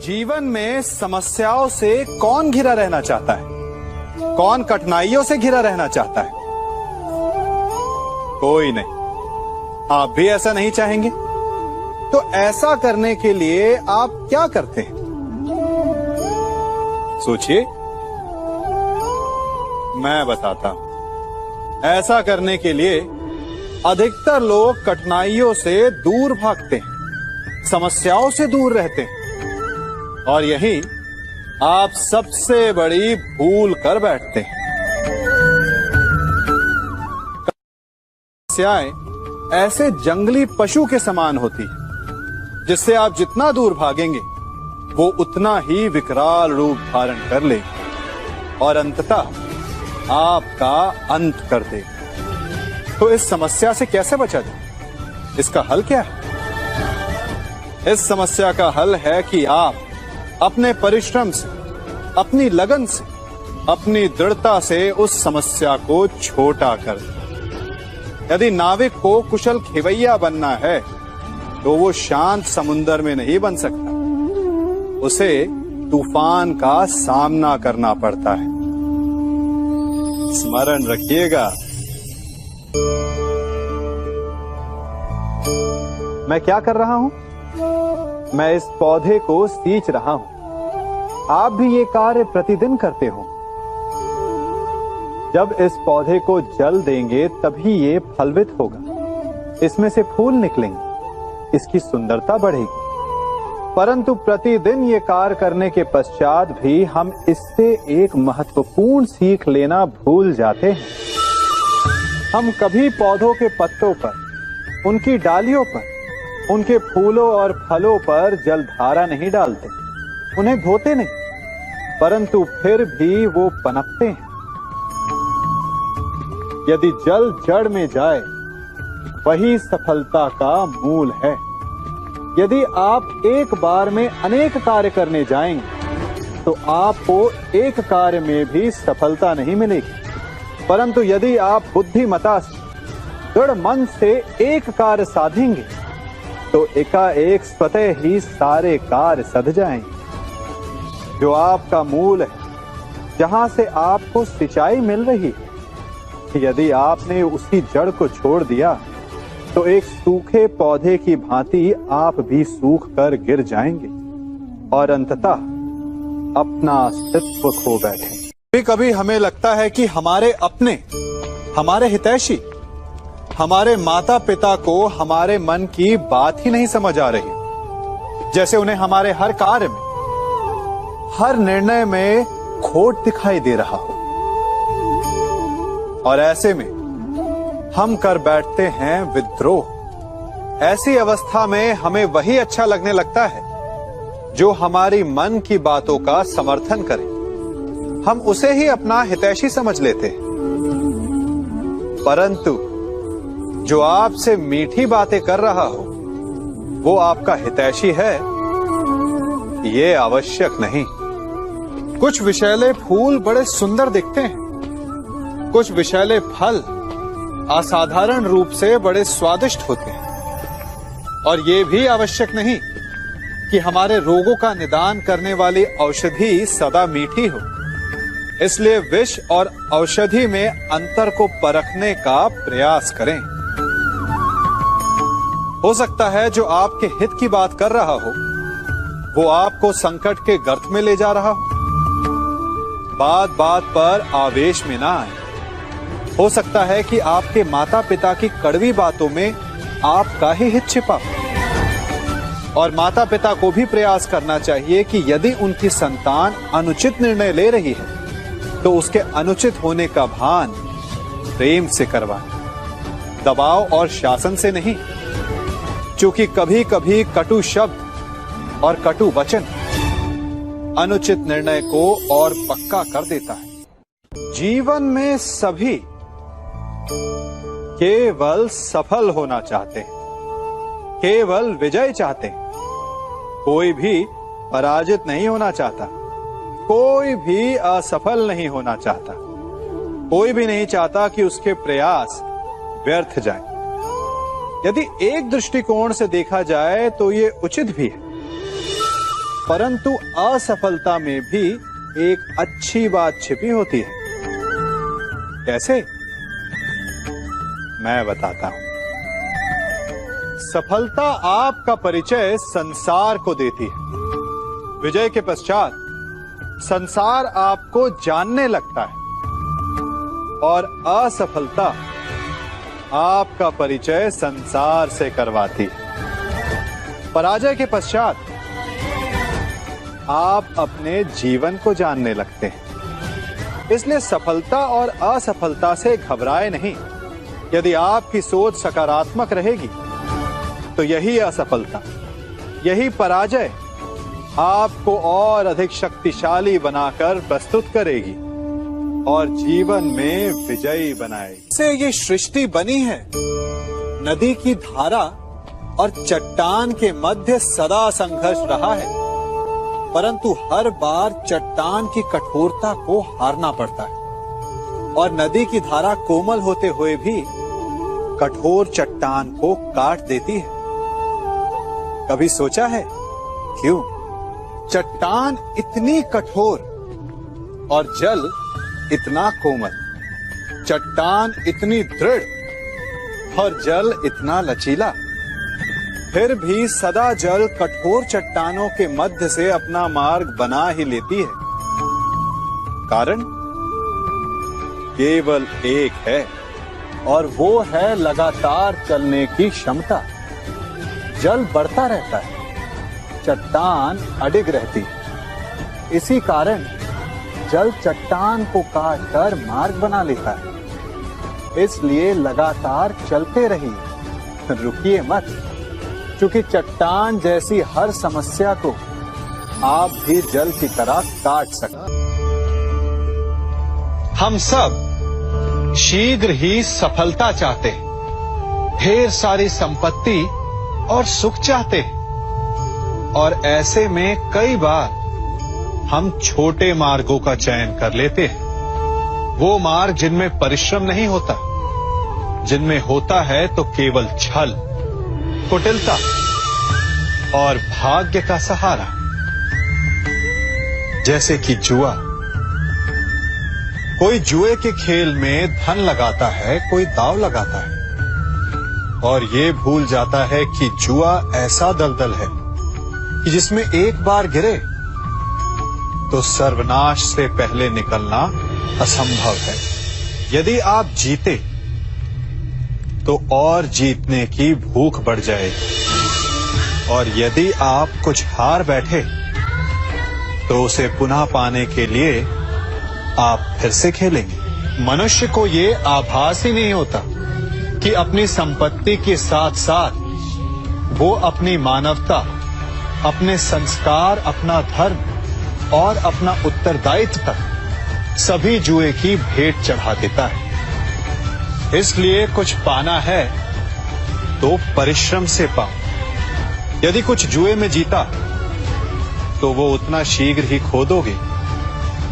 जीवन में समस्याओं से कौन घिरा रहना चाहता है? कौन कठिनाइयों से घिरा रहना चाहता है? कोई नहीं। आप भी ऐसा नहीं चाहेंगे? तो ऐसा करने के लिए आप क्या करते हैं? सोचिए, मैं बताता हूं। ऐसा करने के लिए अधिकतर लोग कठिनाइयों से दूर भागते हैं, समस्याओं से दूर रहते हैं, और यही आप सबसे बड़ी भूल कर बैठते हैं। समस्याएं ऐसे जंगली पशु के समान होती है, जिससे आप जितना दूर भागेंगे वो उतना ही विकराल रूप धारण कर लेगी और अंततः आपका अंत कर देगी। तो इस समस्या से कैसे बचा जाए? इसका हल क्या है? इस समस्या का हल है कि आप अपने परिश्रम से, अपनी लगन से, अपनी दृढ़ता से उस समस्या को छोटा कर दें। यदि नाविक को कुशल खेवैया बनना है तो वो शांत समुद्र में नहीं बन सकता, उसे तूफान का सामना करना पड़ता है। स्मरण रखिएगा। मैं क्या कर रहा हूं? मैं इस पौधे को सींच रहा हूं। आप भी ये कार्य प्रतिदिन करते हो। जब इस पौधे को जल देंगे तभी ये फलवित होगा, इसमें से फूल निकलेंगे, इसकी सुंदरता बढ़ेगी। परंतु प्रतिदिन ये कार्य करने के पश्चात भी हम इससे एक महत्वपूर्ण सीख लेना भूल जाते हैं। हम कभी पौधों के पत्तों पर, उनकी डालियों पर, उनके फूलों और फलों पर जलधारा नहीं डालते, उन्हें धोते नहीं, परंतु फिर भी वो पनपते हैं। यदि जल जड़ में जाए, वही सफलता का मूल है। यदि आप एक बार में अनेक कार्य करने जाएंगे तो आपको एक कार्य में भी सफलता नहीं मिलेगी, परंतु यदि आप बुद्धिमता से, दृढ़ मन से एक कार्य साधेंगे तो एकाएक स्वतः ही सारे कार्य सध जाएंगे। जो आपका मूल है, जहां से आपको सिंचाई मिल रही है, यदि आपने उसी जड़ को छोड़ दिया तो एक सूखे पौधे की भांति आप भी सूख कर गिर जाएंगे और अंततः अपना अस्तित्व खो बैठेंगे। कभी कभी हमें लगता है कि हमारे अपने, हमारे हितैषी, हमारे माता पिता को हमारे मन की बात ही नहीं समझ आ रही, जैसे उन्हें हमारे हर कार्य में, हर निर्णय में खोट दिखाई दे रहा हो। और ऐसे में हम कर बैठते हैं विद्रोह। ऐसी अवस्था में हमें वही अच्छा लगने लगता है जो हमारी मन की बातों का समर्थन करे। हम उसे ही अपना हितैषी समझ लेते हैं। परंतु जो आपसे मीठी बातें कर रहा हो वो आपका हितैषी है, ये आवश्यक नहीं। कुछ विषैले फूल बड़े सुंदर दिखते हैं, कुछ विषैले फल असाधारण रूप से बड़े स्वादिष्ट होते हैं, और ये भी आवश्यक नहीं कि हमारे रोगों का निदान करने वाली औषधि सदा मीठी हो। इसलिए विष और औषधि में अंतर को परखने का प्रयास करें। हो सकता है जो आपके हित की बात कर रहा हो वो आपको संकट के गर्त में ले जा रहा हो। बात बात पर आवेश में ना आए। हो सकता है कि आपके माता पिता की कड़वी बातों में आपका ही हित छिपा हो, और माता पिता को भी प्रयास करना चाहिए कि यदि उनकी संतान अनुचित निर्णय ले रही है तो उसके अनुचित होने का भान प्रेम से करवाएं, दबाव और शासन से नहीं। क्योंकि कभी कभी कटु शब्द और कटु वचन अनुचित निर्णय को और पक्का कर देता है। जीवन में सभी केवल सफल होना चाहते हैं, केवल विजय चाहते हैं। कोई भी पराजित नहीं होना चाहता, कोई भी असफल नहीं होना चाहता, कोई भी नहीं चाहता कि उसके प्रयास व्यर्थ जाएं। यदि एक दृष्टिकोण से देखा जाए तो ये उचित भी है, परंतु असफलता में भी एक अच्छी बात छिपी होती है। कैसे? मैं बताता हूं। सफलता आपका परिचय संसार को देती है। विजय के पश्चात संसार आपको जानने लगता है और असफलता आपका परिचय संसार से करवाती है। पराजय के पश्चात आप अपने जीवन को जानने लगते हैं। इसलिए सफलता और असफलता से घबराए नहीं। यदि आपकी सोच सकारात्मक रहेगी तो यही असफलता, यही पराजय आपको और अधिक शक्तिशाली बनाकर प्रस्तुत करेगी और जीवन में विजयी बनाएगी। से ये सृष्टि बनी है। नदी की धारा और चट्टान के मध्य सदा संघर्ष रहा है, परंतु हर बार चट्टान की कठोरता को हारना पड़ता है और नदी की धारा कोमल होते हुए भी कठोर चट्टान को काट देती है। कभी सोचा है क्यों चट्टान इतनी कठोर और जल इतना कोमल, चट्टान इतनी दृढ़ और जल इतना लचीला, फिर भी सदा जल कठोर चट्टानों के मध्य से अपना मार्ग बना ही लेती है? कारण केवल एक है और वो है लगातार चलने की क्षमता। जल बढ़ता रहता है, चट्टान अडिग रहती है। इसी कारण जल चट्टान को काटकर मार्ग बना लेता है। इसलिए लगातार चलते रहिए, रुकिए मत, क्योंकि चट्टान जैसी हर समस्या को आप भी जल की तरह काट सकते। हम सब शीघ्र ही सफलता चाहते हैं, ढेर सारी संपत्ति और सुख चाहते हैं, और ऐसे में कई बार हम छोटे मार्गों का चयन कर लेते हैं। वो मार्ग जिनमें परिश्रम नहीं होता, जिनमें होता है तो केवल छल, कुटिलता और भाग्य का सहारा। जैसे कि जुआ। कोई जुए के खेल में धन लगाता है, कोई दांव लगाता है और ये भूल जाता है कि जुआ ऐसा दलदल है कि जिसमें एक बार गिरे तो सर्वनाश से पहले निकलना असंभव है। यदि आप जीते तो और जीतने की भूख बढ़ जाएगी, और यदि आप कुछ हार बैठे तो उसे पुनः पाने के लिए आप फिर से खेलेंगे। मनुष्य को ये आभास ही नहीं होता कि अपनी संपत्ति के साथ साथ वो अपनी मानवता, अपने संस्कार, अपना धर्म और अपना उत्तरदायित्व तक सभी जुए की भेंट चढ़ा देता है। इसलिए कुछ पाना है तो परिश्रम से पाओ। यदि कुछ जुए में जीता तो वो उतना शीघ्र ही खो दोगे,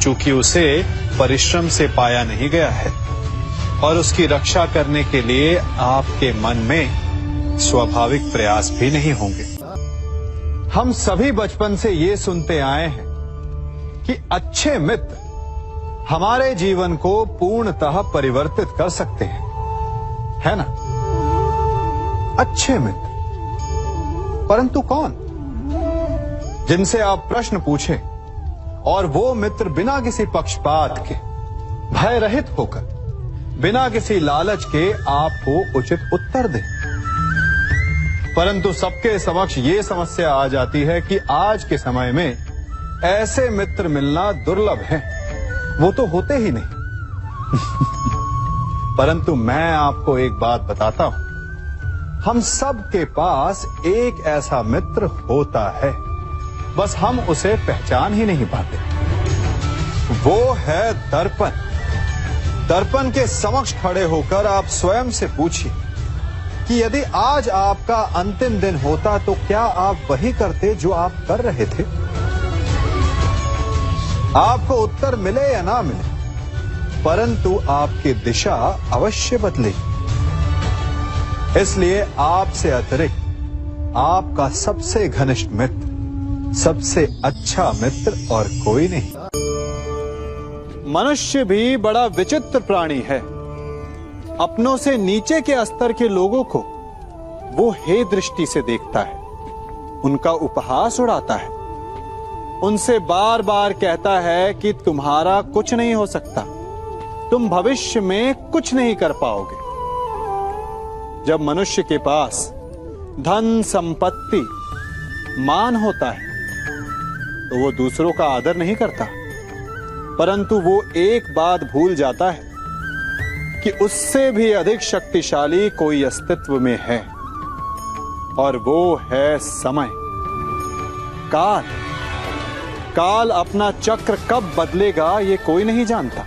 चूंकि उसे परिश्रम से पाया नहीं गया है और उसकी रक्षा करने के लिए आपके मन में स्वाभाविक प्रयास भी नहीं होंगे। हम सभी बचपन से ये सुनते आए हैं कि अच्छे मित्र हमारे जीवन को पूर्णतः परिवर्तित कर सकते हैं, है ना? अच्छे मित्र, परंतु कौन? जिनसे आप प्रश्न पूछें और वो मित्र बिना किसी पक्षपात के, भय रहित होकर, बिना किसी लालच के आपको उचित उत्तर दे। परंतु सबके समक्ष ये समस्या आ जाती है कि आज के समय में ऐसे मित्र मिलना दुर्लभ है, वो तो होते ही नहीं। परंतु मैं आपको एक बात बताता हूं, हम सब के पास एक ऐसा मित्र होता है, बस हम उसे पहचान ही नहीं पाते। वो है दर्पण। दर्पण के समक्ष खड़े होकर आप स्वयं से पूछिए कि यदि आज आपका अंतिम दिन होता तो क्या आप वही करते जो आप कर रहे थे? आपको उत्तर मिले या ना मिले, परंतु आपकी दिशा अवश्य बदलेगी। इसलिए आपसे अतिरिक्त आपका सबसे घनिष्ठ मित्र सबसे अच्छा मित्र और कोई नहीं। मनुष्य भी बड़ा विचित्र प्राणी है। अपनों से नीचे के स्तर के लोगों को वो हे दृष्टि से देखता है, उनका उपहास उड़ाता है, उनसे बार बार कहता है कि तुम्हारा कुछ नहीं हो सकता, तुम भविष्य में कुछ नहीं कर पाओगे। जब मनुष्य के पास धन, संपत्ति, मान होता है तो वो दूसरों का आदर नहीं करता, परंतु वो एक बात भूल जाता है कि उससे भी अधिक शक्तिशाली कोई अस्तित्व में है, और वो है समय। काल। काल अपना चक्र कब बदलेगा ये कोई नहीं जानता।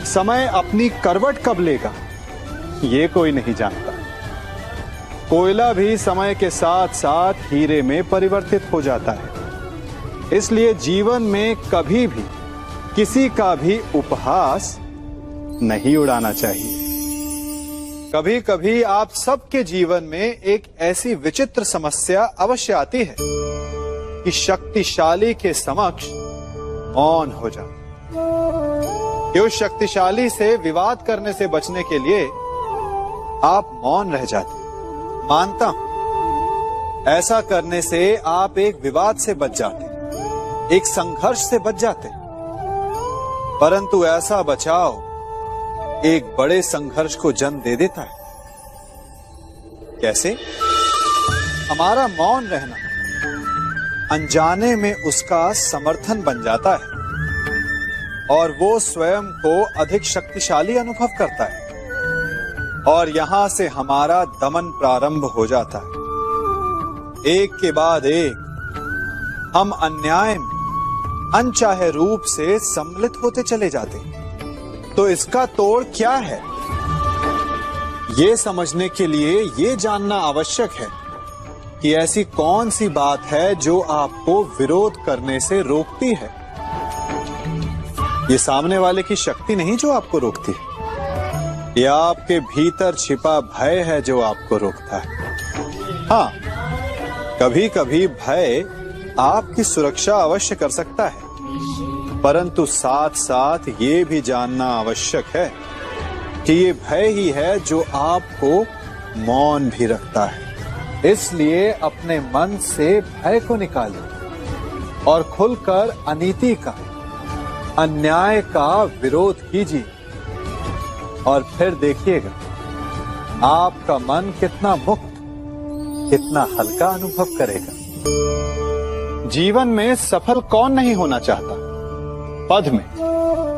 समय अपनी करवट कब लेगा ये कोई नहीं जानता। कोयला भी समय के साथ साथ हीरे में परिवर्तित हो जाता है। इसलिए जीवन में कभी भी किसी का भी उपहास नहीं उड़ाना चाहिए। कभी कभी आप सबके जीवन में एक ऐसी विचित्र समस्या अवश्य आती है कि शक्तिशाली के समक्ष मौन हो जाओ, कि उस शक्तिशाली से विवाद करने से बचने के लिए आप मौन रह जाते। मानता हूं ऐसा करने से आप एक विवाद से बच जाते, एक संघर्ष से बच जाते, परंतु ऐसा बचाव एक बड़े संघर्ष को जन्म दे देता है। कैसे? हमारा मौन रहना अनजाने में उसका समर्थन बन जाता है और वो स्वयं को अधिक शक्तिशाली अनुभव करता है, और यहां से हमारा दमन प्रारंभ हो जाता है। एक के बाद एक हम अन्याय में अनचाहे रूप से सम्मिलित होते चले जाते हैं। तो इसका तोड़ क्या है? ये समझने के लिए ये जानना आवश्यक है कि ऐसी कौन सी बात है जो आपको विरोध करने से रोकती है। ये सामने वाले की शक्ति नहीं जो आपको रोकती है, ये आपके भीतर छिपा भय है जो आपको रोकता है। हाँ, कभी कभी भय आपकी सुरक्षा अवश्य कर सकता है, परंतु साथ साथ ये भी जानना आवश्यक है कि ये भय ही है जो आपको मौन भी रखता है। इसलिए अपने मन से भय को निकालिए और खुलकर अनीति का, अन्याय का विरोध कीजिए, और फिर देखिएगा आपका मन कितना मुक्त, कितना हल्का अनुभव करेगा। जीवन में सफल कौन नहीं होना चाहता? पद में,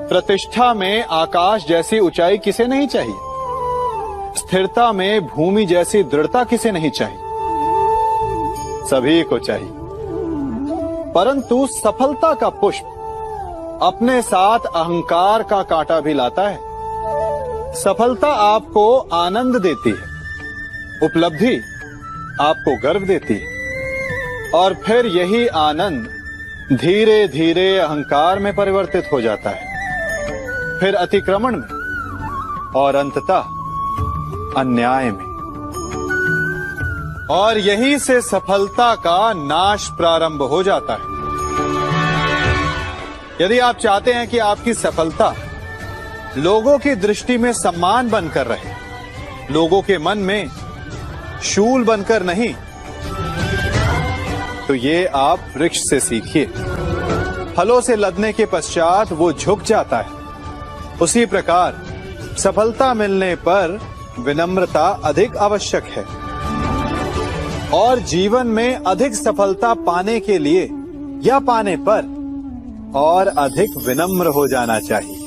प्रतिष्ठा में आकाश जैसी ऊंचाई किसे नहीं चाहिए? स्थिरता में भूमि जैसी दृढ़ता किसे नहीं चाहिए? सभी को चाहिए, परंतु सफलता का पुष्प अपने साथ अहंकार का कांटा भी लाता है। सफलता आपको आनंद देती है, उपलब्धि आपको गर्व देती है, और फिर यही आनंद धीरे धीरे अहंकार में परिवर्तित हो जाता है, फिर अतिक्रमण में, और अंततः अन्याय में। और यही से सफलता का नाश प्रारंभ हो जाता है। यदि आप चाहते हैं कि आपकी सफलता लोगों की दृष्टि में सम्मान बनकर रहे, लोगों के मन में शूल बनकर नहीं, तो ये आप वृक्ष से सीखिए। फलों से लदने के पश्चात वो झुक जाता है, उसी प्रकार सफलता मिलने पर विनम्रता अधिक आवश्यक है। और जीवन में अधिक सफलता पाने के लिए या पाने पर और अधिक विनम्र हो जाना चाहिए।